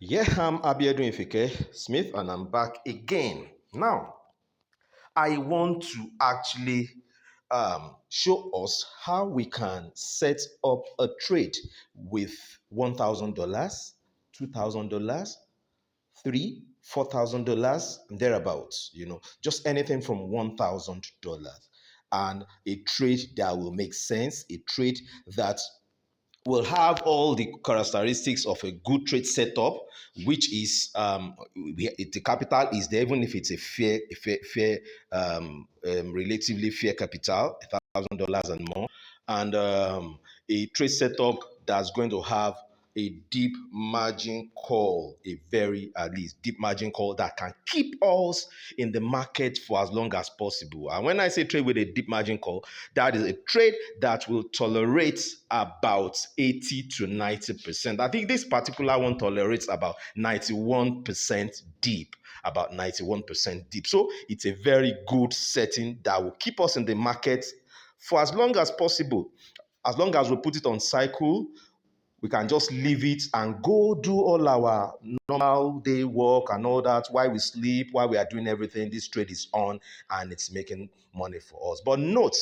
Yeah, I'm Abiodun Ifike Smith, and I'm back again. Now, I want to actually show us how we can set up a trade with $1,000, $2,000, three, $4,000, and thereabouts. Just anything from $1,000, and a trade that will make sense, a trade that will have all the characteristics of a good trade setup, which is the capital is there, even if it's relatively fair capital, $1,000 and more, and a trade setup that's going to have a deep margin call, a very at least deep margin call that can keep us in the market for as long as possible. And when I say trade with a deep margin call, that is a trade that will tolerate about 80 to 90%. I think this particular one tolerates about 91% deep, about 91% deep. So it's a very good setting that will keep us in the market for as long as possible. As long as we put it on cycle, we can just leave it and go do all our normal day work and all that while we sleep, while we are doing everything. This trade is on and it's making money for us. But note,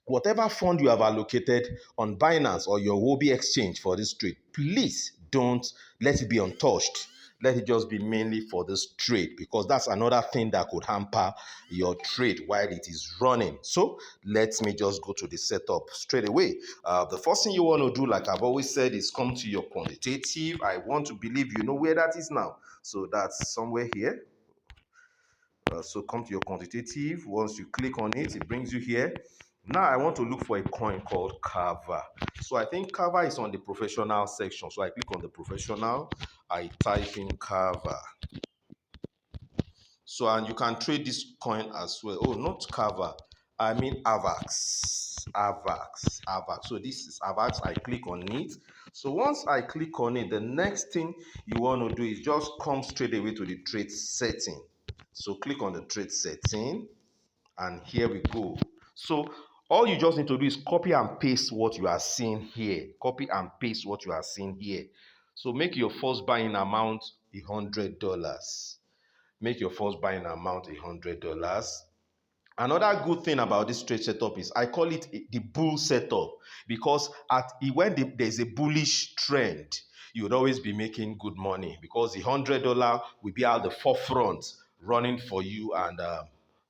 whatever fund you have allocated on Binance or your Huobi exchange for this trade, please don't let it be untouched. Let it just be mainly for this trade, because that's another thing that could hamper your trade while it is running. So let me just go to the setup straight away. The first thing you want to do, like I've always said, is come to your quantitative. I want to believe you know where that is now. So that's somewhere here. So come to your quantitative. Once you click on it, it brings you here. Now I want to look for a coin called Kava. So I think Kava is on the professional section. So I click on the professional. I type in Kava. So, and you can trade this coin as well. Oh, not Kava. I mean AVAX. AVAX. So this is AVAX. I click on it. So once I click on it, the next thing you want to do is just come straight away to the trade setting. So click on the trade setting, and here we go. So all you just need to do is copy and paste what you are seeing here. Copy and paste what you are seeing here. So make your first buying amount $100. Make your first buying amount $100. Another good thing about this trade setup is I call it the bull setup, because when there's a bullish trend, you would always be making good money, because the $100 will be at the forefront running for you and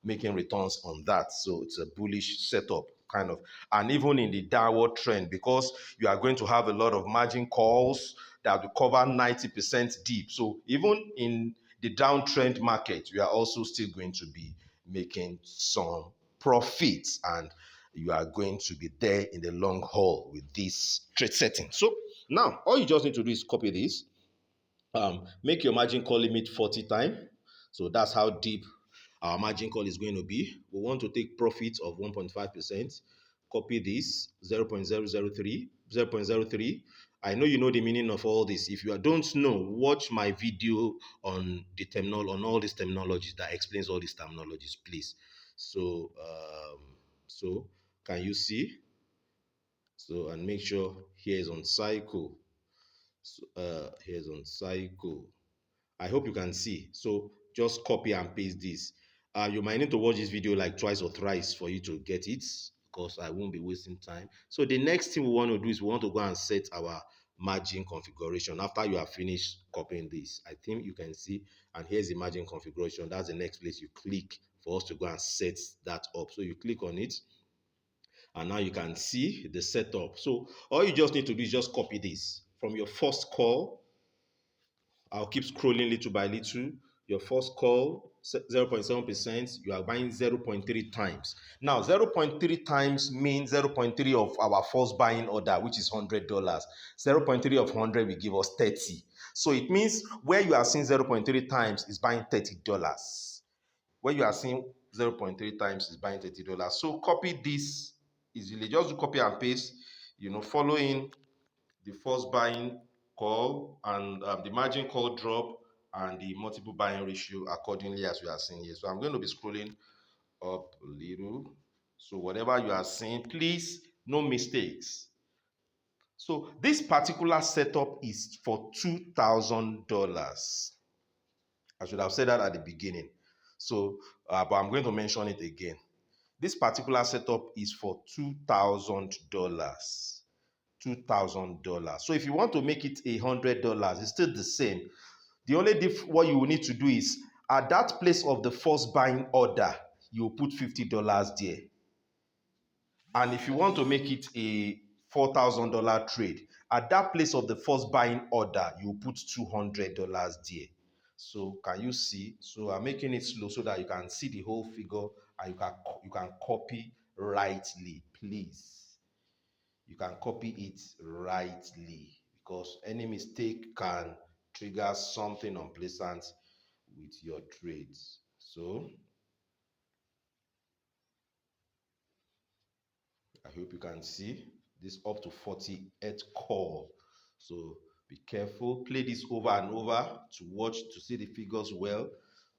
making returns on that. So it's a bullish setup kind of. And even in the downward trend, because you are going to have a lot of margin calls that will cover 90% deep. So even in the downtrend market, you are also still going to be making some profits, and you are going to be there in the long haul with this trade setting. So now all you just need to do is copy this, make your margin call limit 40 times. So that's how deep our margin call is going to be. We want to take profit of 1.5%. Copy this 0.003, 0.03. I know you know the meaning of all this. If you don't know, watch my video on on all these terminologies that explains all these terminologies, please. So can you see? So, and make sure here is on cycle. So, here's on cycle. I hope you can see. So just copy and paste this. You might need to watch this video like twice or thrice for you to get it, because I won't be wasting time. So the next thing we want to do is we want to go and set our margin configuration. After you have finished copying this, I think you can see, and here's the margin configuration. That's the next place you click for us to go and set that up. So you click on it, and now you can see the setup. So all you just need to do is just copy this from your first call. I'll keep scrolling little by little. Your first call, 0.7%, you are buying 0.3 times. Now, 0.3 times means 0.3 of our first buying order, which is $100. 0.3 of 100 will give us 30. So it means where you are seeing 0.3 times is buying $30. Where you are seeing 0.3 times is buying $30. So copy this easily. Just do copy and paste, following the first buying call and the margin call drop and the multiple buying ratio accordingly, as we are seeing here. So I'm going to be scrolling up a little. So whatever you are seeing, please, no mistakes. So this particular setup is for $2,000. I should have said that at the beginning. So, but I'm going to mention it again. This particular setup is for $2,000. $2,000. So if you want to make it $100, it's still the same. The only what you will need to do is at that place of the first buying order, you put $50 there. And if you want to make it a $4,000 trade, at that place of the first buying order, you put $200 there. So can you see? So I'm making it slow so that you can see the whole figure and you can copy rightly, please. You can copy it rightly because any mistake can trigger something unpleasant with your trades. So I hope you can see this up to 48 call. So be careful, play this over and over to watch to see the figures well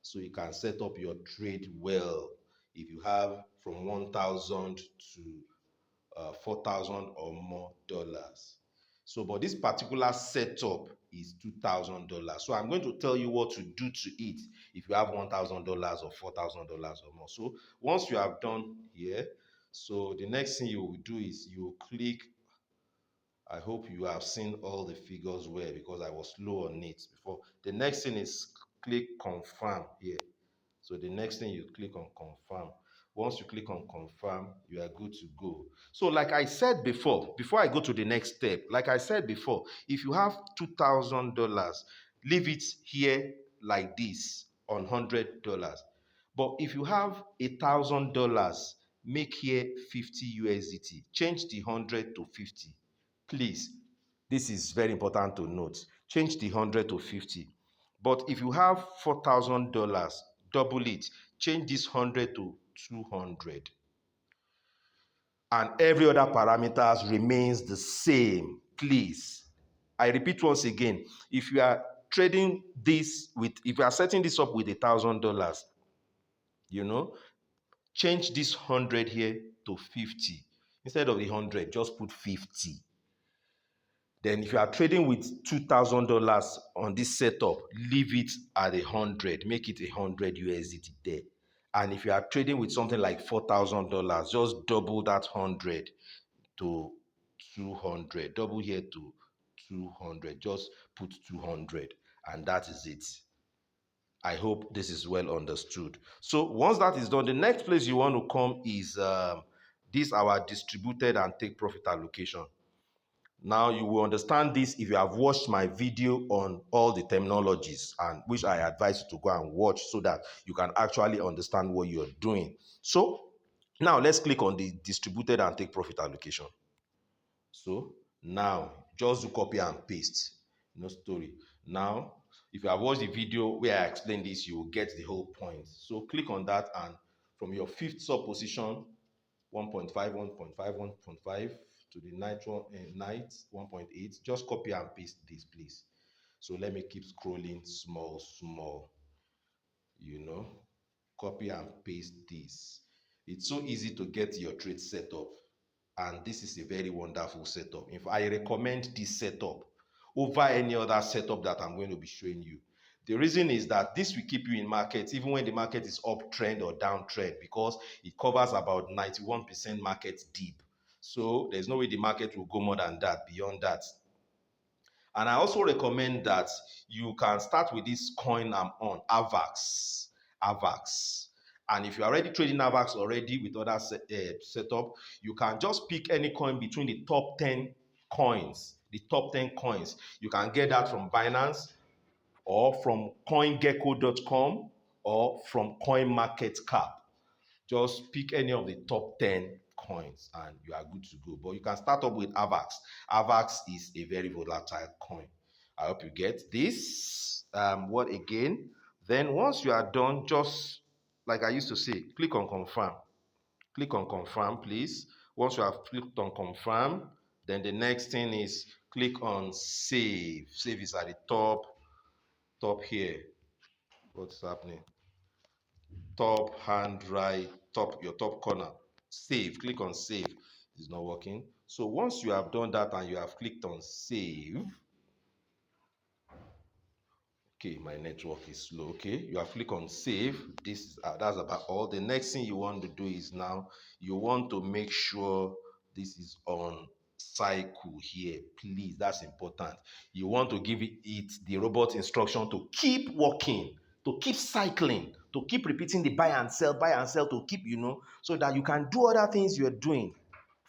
so you can set up your trade well. If you have from 1,000 to 4,000 or more dollars. So, but this particular setup is $2,000. So I'm going to tell you what to do to it if you have $1,000 or $4,000 or more. So once you have done here, so the next thing you will do is you click. I hope you have seen all the figures well because I was slow on it before. The next thing is click confirm here. So the next thing you click on confirm. Once you click on confirm, you are good to go. So like I said before I go to the next step, like I said before, if you have $2,000, leave it here like this on $100. But if you have $1,000, make here 50 USDT. Change the 100 to 50. Please, this is very important to note. Change the 100 to 50. But if you have $4,000, double it. Change this 100 to 200. And every other parameters remains the same. Please. I repeat once again. If you are trading this with, if you are setting this up with $1,000, change this 100 here to 50. Instead of the 100, just put 50. Then if you are trading with $2,000 on this setup, leave it at 100, make it 100 USDT there. And if you are trading with something like $4,000, just double that 100 to 200. Double here to 200. Just put 200 and that is it. I hope this is well understood. So once that is done, the next place you want to come is this our distributed and take profit allocation. Now you will understand this if you have watched my video on all the terminologies, and which I advise you to go and watch so that you can actually understand what you're doing. So now let's click on the distributed and take profit allocation. So now just do copy and paste, no story. Now if you have watched the video where I explained this, you will get the whole point. So click on that, and from your fifth sub position 1.5, 1.5, 1.5 to the night 1.8. Just copy and paste this, please. So let me keep scrolling small. Copy and paste this. It's so easy to get your trade set up, and this is a very wonderful setup. If I recommend this setup over any other setup that I'm going to be showing you. The reason is that this will keep you in markets even when the market is uptrend or downtrend, because it covers about 91% market deep. So there's no way the market will go more than that, beyond that. And I also recommend that you can start with this coin I'm on, AVAX. AVAX. And if you're already trading AVAX already with other setup, you can just pick any coin between the top 10 coins. The top 10 coins. You can get that from Binance or from CoinGecko.com or from CoinMarketCap. Just pick any of the top 10 coins and you are good to go. But you can start up with AVAX. AVAX is a very volatile coin. I hope you get this. What again? Then once you are done, just like I used to say, click on confirm. Click on confirm, please. Once you have clicked on confirm, then the next thing is click on save. Save is at the top here. What's happening? Top hand right, your top corner. Save. Click on save. It's not working. So once you have done that and you have clicked on save, okay, my network is slow. Okay, you have clicked on save. This is that's about all. The next thing you want to do is now you want to make sure this is on cycle here. Please, that's important. You want to give it the robot instruction to keep working, to keep cycling, to keep repeating the buy and sell, to keep, so that you can do other things you're doing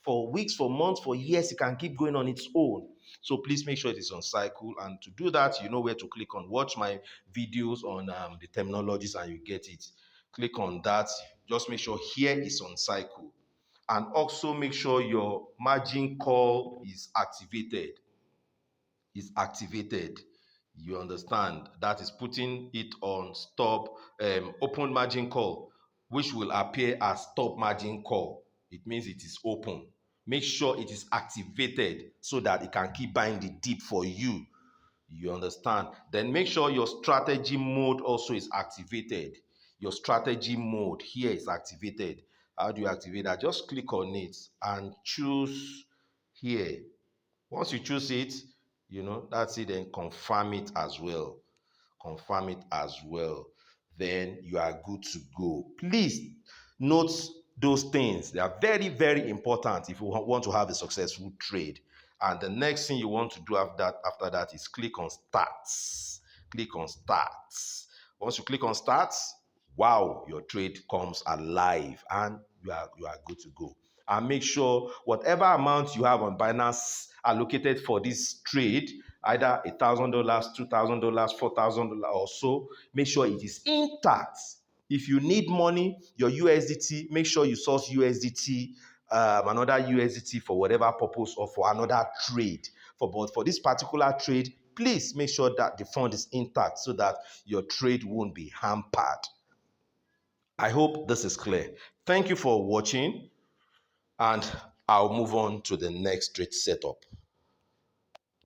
for weeks, for months, for years. It can keep going on its own. So please make sure it is on cycle. And to do that, you know where to click on. Watch my videos on the terminologies and you get it. Click on that. Just make sure here is on cycle. And also make sure your margin call is activated. You understand? That is putting it on stop, open margin call, which will appear as stop margin call. It means it is open. Make sure it is activated so that it can keep buying the dip for you. You understand? Then make sure your strategy mode also is activated. Your strategy mode here is activated. How do you activate that? Just click on it and choose here. Once you choose it, that's it. Then confirm it as well. Confirm it as well. Then you are good to go. Please note those things. They are very, very important if you want to have a successful trade. And the next thing you want to do after that is click on starts. Click on starts. Once you click on starts, wow, your trade comes alive and you are good to go. And make sure whatever amount you have on Binance allocated for this trade, either $1,000, $2,000, $4,000 or so, make sure it is intact. If you need money, your USDT, make sure you source USDT, another USDT for whatever purpose or for another trade. But for this particular trade, please make sure that the fund is intact so that your trade won't be hampered. I hope this is clear. Thank you for watching, and I'll move on to the next trade setup.